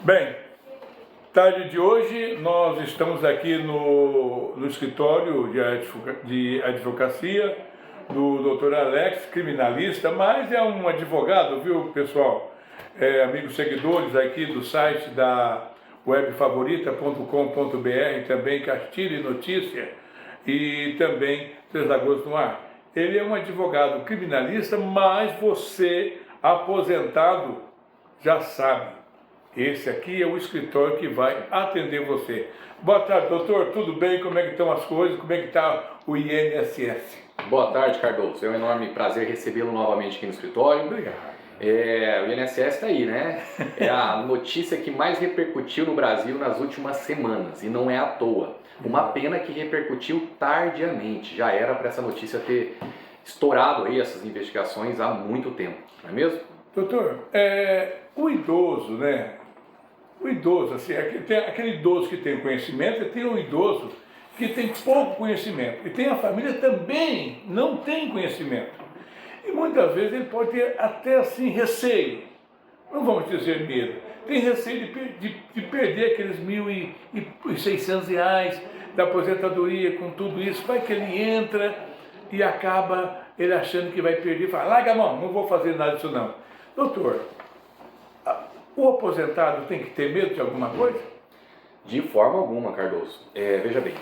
Bem, tarde de hoje nós estamos aqui no escritório de advocacia do Dr. Alex, criminalista, mas é um advogado, viu, pessoal? Amigos seguidores aqui do site da webfavorita.com.br, também Castilho e Notícia e também Três Lagoas no Ar. Ele é um advogado criminalista, mas você, aposentado, já sabe. Esse aqui é o escritório que vai atender você. Boa tarde, doutor. Tudo bem? Como é que estão as coisas? Como é que está o INSS? Boa tarde, Cardoso. É um enorme prazer recebê-lo novamente aqui no escritório. Obrigado. O INSS está aí, né? É a notícia que mais repercutiu no Brasil nas últimas semanas, e não é à toa. Uma pena que repercutiu tardiamente. Já era para essa notícia ter estourado aí essas investigações há muito tempo, não é mesmo? Doutor, o idoso, né? O idoso, assim, tem aquele idoso que tem conhecimento e tem o idoso que tem pouco conhecimento. E tem a família também não tem conhecimento. E muitas vezes ele pode ter até assim receio, não vamos dizer medo, tem receio de perder aqueles R$ 1.600 da aposentadoria com tudo isso. Vai que ele entra e acaba ele achando que vai perder e fala, larga a mão, não vou fazer nada disso não. Doutor, o aposentado tem que ter medo de alguma coisa? De forma alguma, Cardoso. Veja bem,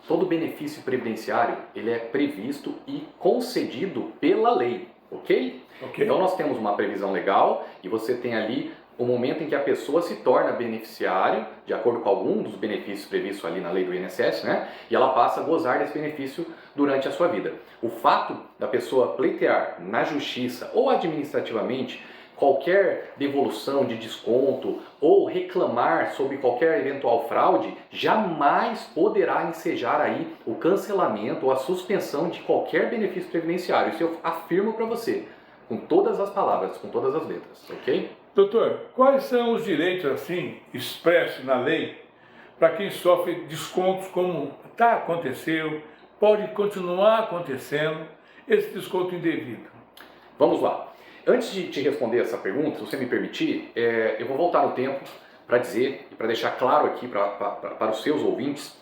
todo benefício previdenciário ele é previsto e concedido pela lei, ok? Então nós temos uma previsão legal e você tem ali o momento em que a pessoa se torna beneficiário, de acordo com algum dos benefícios previstos ali na lei do INSS, né? E ela passa a gozar desse benefício durante a sua vida. O fato da pessoa pleitear na justiça ou administrativamente qualquer devolução de desconto ou reclamar sobre qualquer eventual fraude, jamais poderá ensejar aí o cancelamento ou a suspensão de qualquer benefício previdenciário. Isso eu afirmo para você, com todas as palavras, com todas as letras, ok? Doutor, quais são os direitos assim expressos na lei para quem sofre descontos como aconteceu, pode continuar acontecendo, esse desconto indevido? Vamos lá. Antes de te responder essa pergunta, se você me permitir, eu vou voltar no tempo para dizer e para deixar claro aqui para os seus ouvintes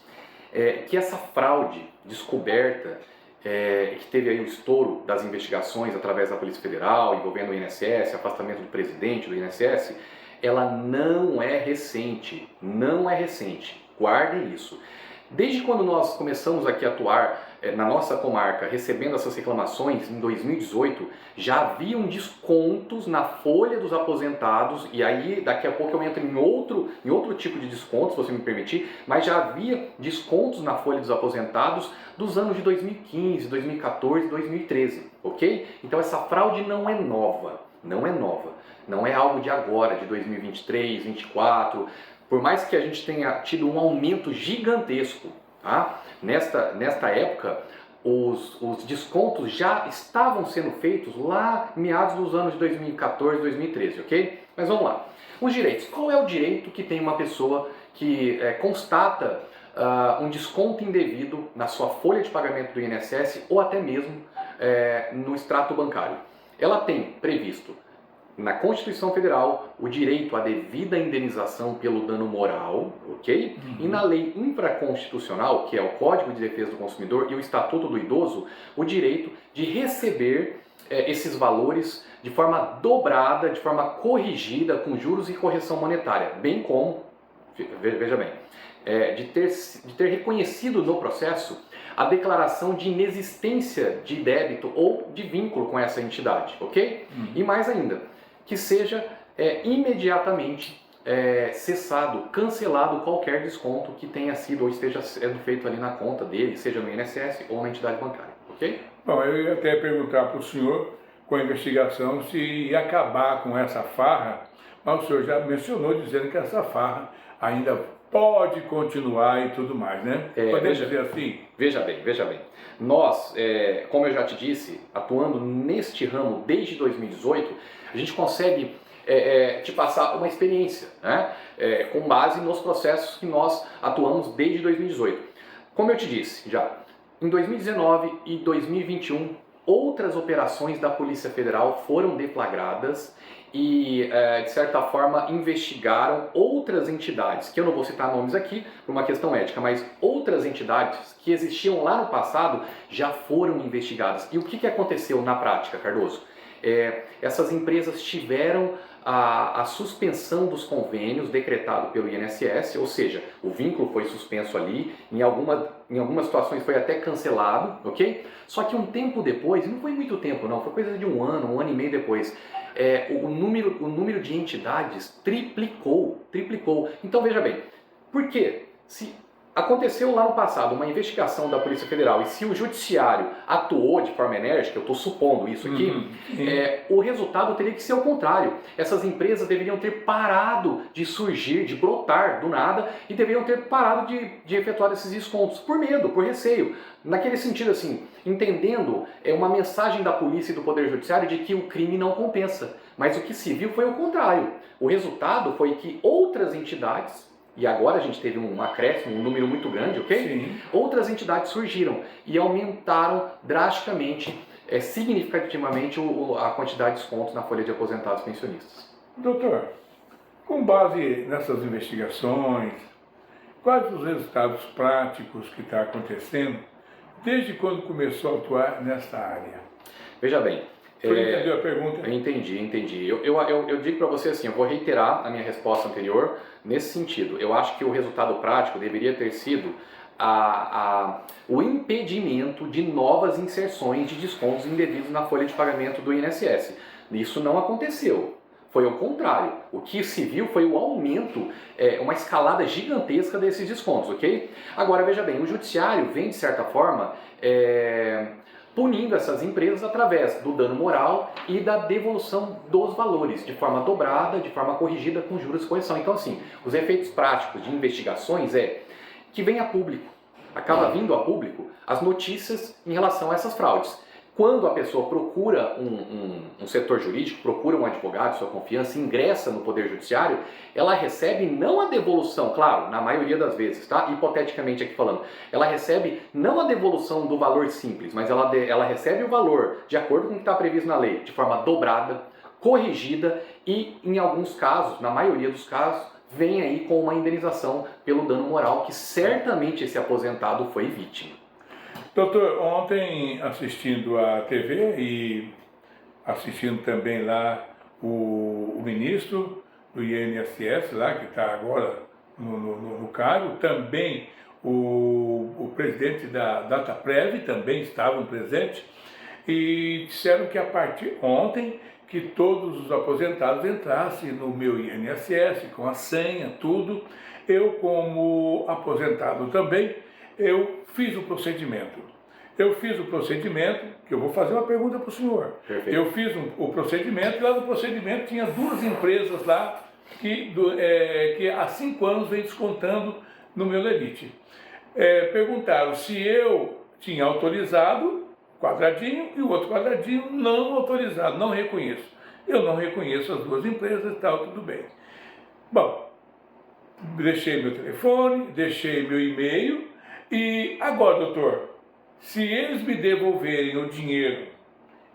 que essa fraude descoberta, que teve aí o estouro das investigações através da Polícia Federal, envolvendo o INSS, afastamento do presidente do INSS, ela não é recente, não é recente. Guardem isso. Desde quando nós começamos aqui a atuar na nossa comarca, recebendo essas reclamações em 2018, já haviam descontos na folha dos aposentados, e aí daqui a pouco eu entro em outro tipo de desconto, se você me permitir, mas já havia descontos na folha dos aposentados dos anos de 2015, 2014, 2013, ok? Então essa fraude não é nova, não é nova, não é algo de agora, de 2023, 2024, por mais que a gente tenha tido um aumento gigantesco, tá? Nesta época, os descontos já estavam sendo feitos lá em meados dos anos de 2014, 2013, ok? Mas vamos lá. Os direitos. Qual é o direito que tem uma pessoa que constata um desconto indevido na sua folha de pagamento do INSS ou até mesmo no extrato bancário? Ela tem previsto na Constituição Federal o direito à devida indenização pelo dano moral, ok? E na lei infraconstitucional, que é o Código de Defesa do Consumidor e o Estatuto do Idoso, o direito de receber esses valores de forma dobrada, de forma corrigida, com juros e correção monetária, bem como, veja bem, de ter reconhecido no processo a declaração de inexistência de débito ou de vínculo com essa entidade, ok? E mais ainda, que seja imediatamente cessado, cancelado qualquer desconto que tenha sido ou esteja sendo feito ali na conta dele, seja no INSS ou na entidade bancária, ok? Bom, eu ia até perguntar para o senhor, com a investigação, se ia acabar com essa farra, mas o senhor já mencionou dizendo que essa farra ainda pode continuar e tudo mais, né? Podemos dizer assim? Veja bem. Nós, como eu já te disse, atuando neste ramo desde 2018, a gente consegue te passar uma experiência, né? Com base nos processos que nós atuamos desde 2018. Como eu te disse já, em 2019 e 2021, outras operações da Polícia Federal foram deflagradas e, de certa forma, investigaram outras entidades, que eu não vou citar nomes aqui por uma questão ética, mas outras entidades que existiam lá no passado já foram investigadas. E o que aconteceu na prática, Cardoso? Essas empresas tiveram a suspensão dos convênios decretado pelo INSS, ou seja, o vínculo foi suspenso ali, em algumas situações foi até cancelado, ok? Só que um tempo depois, não foi muito tempo não, foi coisa de um ano e meio depois, o número de entidades triplicou. Então veja bem, por quê? Se aconteceu lá no passado uma investigação da Polícia Federal e se o Judiciário atuou de forma enérgica, eu estou supondo isso aqui, o resultado teria que ser o contrário. Essas empresas deveriam ter parado de surgir, de brotar do nada e deveriam ter parado de efetuar esses descontos por medo, por receio. Naquele sentido assim, entendendo uma mensagem da polícia e do Poder Judiciário de que o crime não compensa. Mas o que se viu foi o contrário. O resultado foi que outras entidades, e agora a gente teve um acréscimo, um número muito grande, ok? Sim. Outras entidades surgiram e aumentaram drasticamente, significativamente, a quantidade de descontos na folha de aposentados pensionistas. Doutor, com base nessas investigações, quais os resultados práticos que está acontecendo desde quando começou a atuar nessa área? Veja bem. Você entendeu a pergunta? Entendi. Eu digo para você assim, eu vou reiterar a minha resposta anterior nesse sentido. Eu acho que o resultado prático deveria ter sido o impedimento de novas inserções de descontos indevidos na folha de pagamento do INSS. Isso não aconteceu. Foi o contrário. O que se viu foi o aumento, uma escalada gigantesca desses descontos, ok? Agora, veja bem, o Judiciário vem, de certa forma, punindo essas empresas através do dano moral e da devolução dos valores, de forma dobrada, de forma corrigida com juros e correção. Então, assim, os efeitos práticos de investigações que vem a público, acaba vindo a público as notícias em relação a essas fraudes. Quando a pessoa procura um setor jurídico, procura um advogado de sua confiança, ingressa no Poder Judiciário, ela recebe não a devolução, claro, na maioria das vezes, tá? Hipoteticamente aqui falando, ela recebe não a devolução do valor simples, mas ela recebe o valor de acordo com o que está previsto na lei, de forma dobrada, corrigida e, em alguns casos, na maioria dos casos, vem aí com uma indenização pelo dano moral que certamente esse aposentado foi vítima. Doutor, ontem assistindo a TV e assistindo também lá o ministro do INSS, lá que está agora no cargo, também o presidente da Dataprev também estavam presentes e disseram que a partir ontem que todos os aposentados entrassem no meu INSS com a senha, tudo. Eu, como aposentado também, eu fiz o procedimento. Que eu vou fazer uma pergunta para o senhor. Perfeito. Eu fiz o procedimento, e lá no procedimento tinha duas empresas lá que há 5 anos vem descontando no meu limite. Perguntaram se eu tinha autorizado, quadradinho, e o outro quadradinho não autorizado, não reconheço. Eu não reconheço as duas empresas e tal, tudo bem. Bom, deixei meu telefone, deixei meu e-mail, e agora, doutor, se eles me devolverem o dinheiro,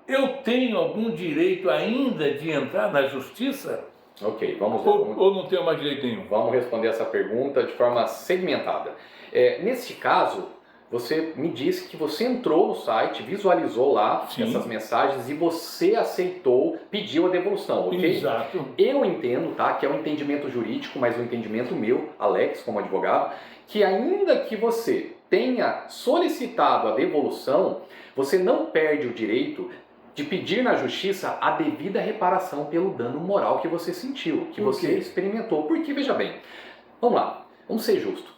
eu tenho algum direito ainda de entrar na justiça? Ok, vamos ou não tenho mais direito nenhum? Vamos responder essa pergunta de forma segmentada. Nesse caso, você me disse que você entrou no site, visualizou lá Sim. essas mensagens e você aceitou, pediu a devolução, ok? Exato. Eu entendo, tá, que é um entendimento jurídico, mas um entendimento meu, Alex, como advogado, que ainda que você tenha solicitado a devolução, você não perde o direito de pedir na justiça a devida reparação pelo dano moral que você sentiu, que você experimentou. Porque, veja bem, vamos lá, vamos ser justos.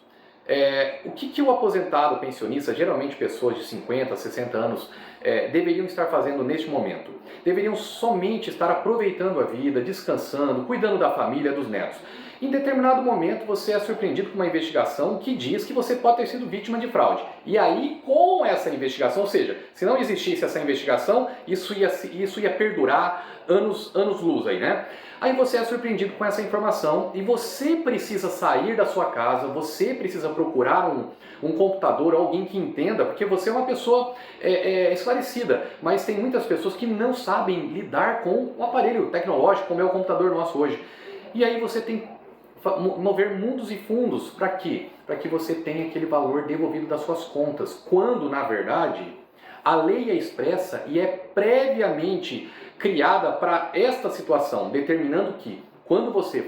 O que o aposentado pensionista, geralmente pessoas de 50, 60 anos, deveriam estar fazendo neste momento? Deveriam somente estar aproveitando a vida, descansando, cuidando da família, dos netos. Em determinado momento você é surpreendido com uma investigação que diz que você pode ter sido vítima de fraude. E aí, com essa investigação, ou seja, se não existisse essa investigação, isso ia perdurar anos-luz aí, né? Aí você é surpreendido com essa informação e você precisa sair da sua casa, você precisa procurar um computador, alguém que entenda, porque você é uma pessoa esclarecida, mas tem muitas pessoas que não sabem lidar com o aparelho tecnológico, como é o computador nosso hoje. E aí você tem que mover mundos e fundos, para quê? Para que você tenha aquele valor devolvido das suas contas, quando na verdade a lei é expressa e é previamente criada para esta situação, determinando que quando você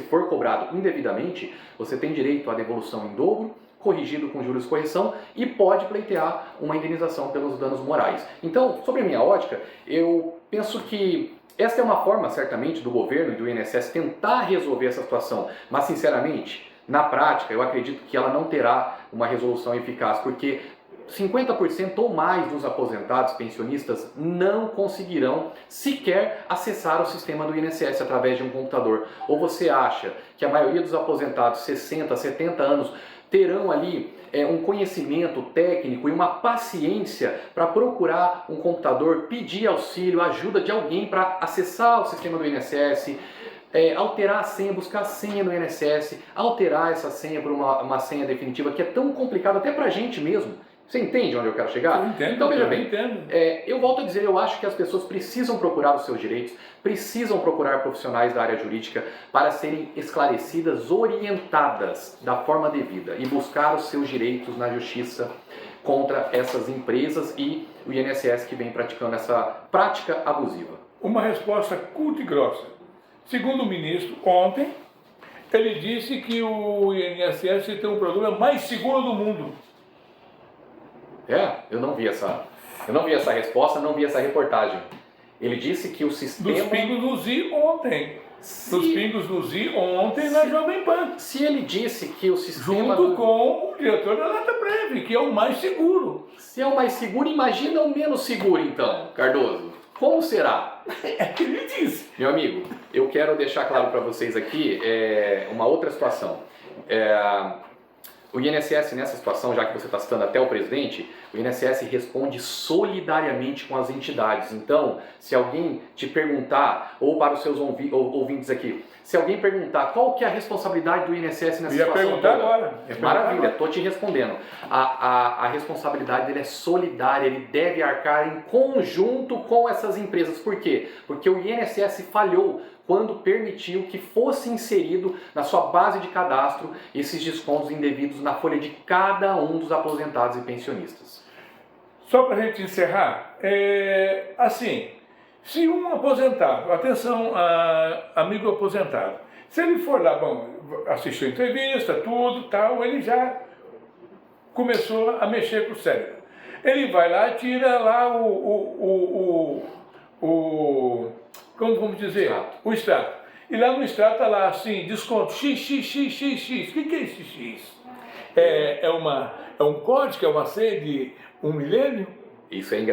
for cobrado indevidamente, você tem direito à devolução em dobro, corrigido com juros de correção e pode pleitear uma indenização pelos danos morais. Então, sobre a minha ótica, eu penso que esta é uma forma, certamente, do governo e do INSS tentar resolver essa situação, mas, sinceramente, na prática, eu acredito que ela não terá uma resolução eficaz, porque 50% ou mais dos aposentados pensionistas não conseguirão sequer acessar o sistema do INSS através de um computador. Ou você acha que a maioria dos aposentados 60, 70 anos terão ali um conhecimento técnico e uma paciência para procurar um computador, pedir auxílio, ajuda de alguém para acessar o sistema do INSS, alterar a senha, buscar a senha no INSS, alterar essa senha por uma senha definitiva, que é tão complicado até para a gente mesmo. Você entende onde eu quero chegar? Eu entendo, então veja bem, entendo. Eu volto a dizer, eu acho que as pessoas precisam procurar os seus direitos, precisam procurar profissionais da área jurídica para serem esclarecidas, orientadas da forma devida e buscar os seus direitos na justiça contra essas empresas e o INSS que vem praticando essa prática abusiva. Uma resposta curta e grossa. Segundo o ministro, ontem, ele disse que o INSS tem o programa mais seguro do mundo. Eu não vi essa resposta, não vi essa reportagem. Ele disse que o sistema... Dos Pingos nos I ontem. Dos Pingos nos I ontem na Jovem Pan. Se ele disse que o sistema... Junto com o diretor da Dataprev, que é o mais seguro. Se é o mais seguro, imagina o menos seguro então, Cardoso. Como será? É o que ele disse. Meu amigo, eu quero deixar claro para vocês aqui uma outra situação. O INSS nessa situação, já que você está citando até o presidente, o INSS responde solidariamente com as entidades. Então, se alguém te perguntar, ou para os seus ouvintes aqui, se alguém perguntar qual que é a responsabilidade do INSS nessa situação... Perguntar agora. Maravilha, estou te respondendo. A responsabilidade dele é solidária, ele deve arcar em conjunto com essas empresas. Por quê? Porque o INSS falhou quando permitiu que fosse inserido na sua base de cadastro esses descontos indevidos na folha de cada um dos aposentados e pensionistas. Só para a gente encerrar, assim, se um aposentado, atenção, amigo aposentado, se ele for lá, assistiu a entrevista, tudo, tal, ele já começou a mexer com o cérebro. Ele vai lá e tira lá como vamos dizer? O extrato. E lá no extrato está lá assim, desconto XXXXX. O que é esse X? É um código, é uma senha de 1 milênio?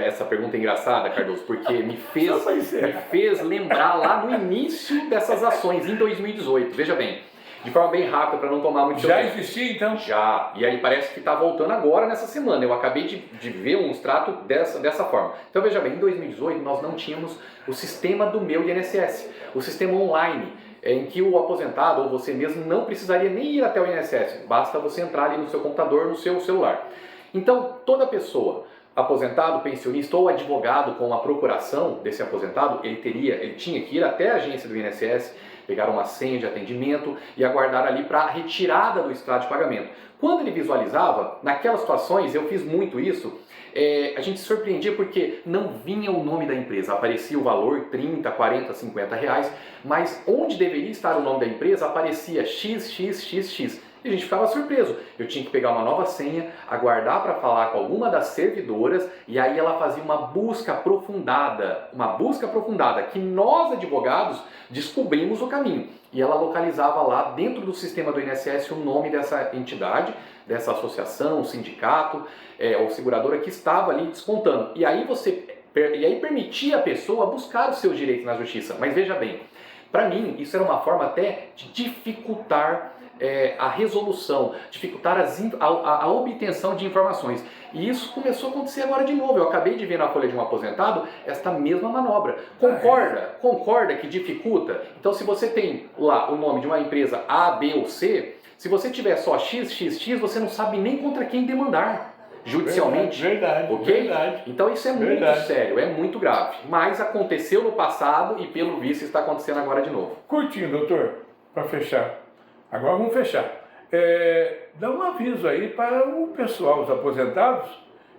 Essa pergunta é engraçada, Cardoso, porque me fez lembrar lá no início dessas ações, em 2018. Veja bem, de forma bem rápida, para não tomar muito tempo. Já existia, então? Já. E aí parece que está voltando agora nessa semana. Eu acabei de ver um extrato dessa forma. Então veja bem, em 2018 nós não tínhamos o sistema do meu INSS, o sistema online, em que o aposentado ou você mesmo não precisaria nem ir até o INSS. Basta você entrar ali no seu computador, no seu celular. Então toda pessoa, aposentado, pensionista ou advogado com a procuração desse aposentado, ele tinha que ir até a agência do INSS, pegar uma senha de atendimento e aguardar ali para a retirada do extrato de pagamento. Quando ele visualizava, naquelas situações, eu fiz muito isso, a gente se surpreendia porque não vinha o nome da empresa, aparecia o valor 30, 40, 50 reais, mas onde deveria estar o nome da empresa aparecia XXXX. E a gente ficava surpreso. Eu tinha que pegar uma nova senha, aguardar para falar com alguma das servidoras e aí ela fazia uma busca aprofundada, que nós advogados descobrimos o caminho. E ela localizava lá dentro do sistema do INSS o nome dessa entidade, dessa associação, sindicato ou seguradora que estava ali descontando. E aí permitia a pessoa buscar os seus direitos na justiça. Mas veja bem, para mim isso era uma forma até de dificultar a resolução, dificultar a obtenção de informações. E isso começou a acontecer agora de novo. Eu acabei de ver na folha de um aposentado esta mesma manobra. Concorda que dificulta? Então se você tem lá o nome de uma empresa A, B ou C, se você tiver só XXX, você não sabe nem contra quem demandar. judicialmente. Verdade, ok? verdade. Então isso é muito sério, é muito grave. Mas aconteceu no passado e pelo visto está acontecendo agora de novo. Curtinho, doutor, para fechar. Agora vamos fechar. Dá um aviso aí para o pessoal, os aposentados,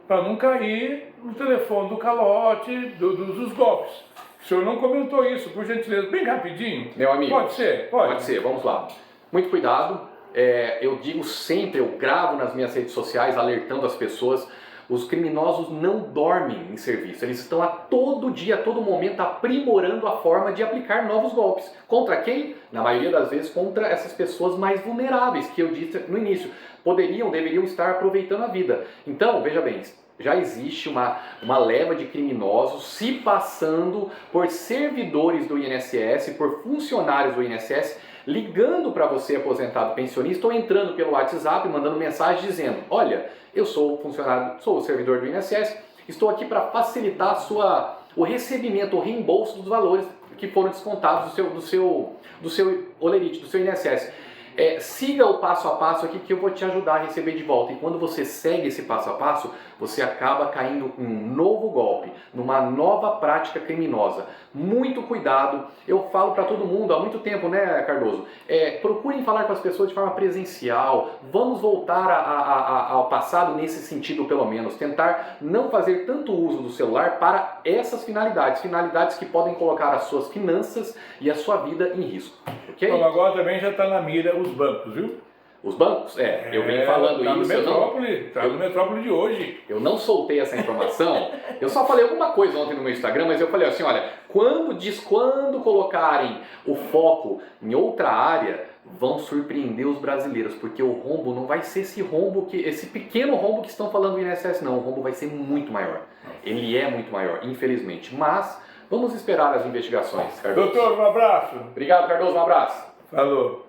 para não cair no telefone do calote, dos golpes. O senhor não comentou isso, por gentileza, bem rapidinho. Meu amigo. Pode ser? Pode ser, vamos lá. Muito cuidado. Eu digo sempre, eu gravo nas minhas redes sociais alertando as pessoas, os criminosos não dormem em serviço, eles estão a todo dia, a todo momento aprimorando a forma de aplicar novos golpes. Contra quem? Na maioria das vezes contra essas pessoas mais vulneráveis, que eu disse no início, deveriam estar aproveitando a vida. Então, veja bem, já existe uma leva de criminosos se passando por servidores do INSS, por funcionários do INSS, ligando para você, aposentado pensionista, ou entrando pelo WhatsApp, mandando mensagem dizendo: olha, eu sou funcionário, sou o servidor do INSS, estou aqui para facilitar o recebimento, o reembolso dos valores que foram descontados do seu holerite, do seu INSS. Siga o passo a passo aqui que eu vou te ajudar a receber de volta. E quando você segue esse passo a passo, você acaba caindo em um novo golpe, numa nova prática criminosa. Muito cuidado. Eu falo para todo mundo há muito tempo, né, Cardoso? Procurem falar com as pessoas de forma presencial. Vamos voltar ao passado nesse sentido, pelo menos. Tentar não fazer tanto uso do celular para essas finalidades. Finalidades que podem colocar as suas finanças e a sua vida em risco. Ok? Então, agora também já está na mira os bancos, viu? Os bancos? Eu venho falando tá isso. No Metrópole de hoje. Eu não soltei essa informação. Eu só falei alguma coisa ontem no meu Instagram, mas eu falei assim, olha, quando colocarem o foco em outra área, vão surpreender os brasileiros, porque o rombo não vai ser esse pequeno rombo que estão falando do INSS, não. O rombo vai ser muito maior. Ele é muito maior, infelizmente. Mas vamos esperar as investigações, Cardoso. Doutor, um abraço. Obrigado, Cardoso, um abraço. Falou.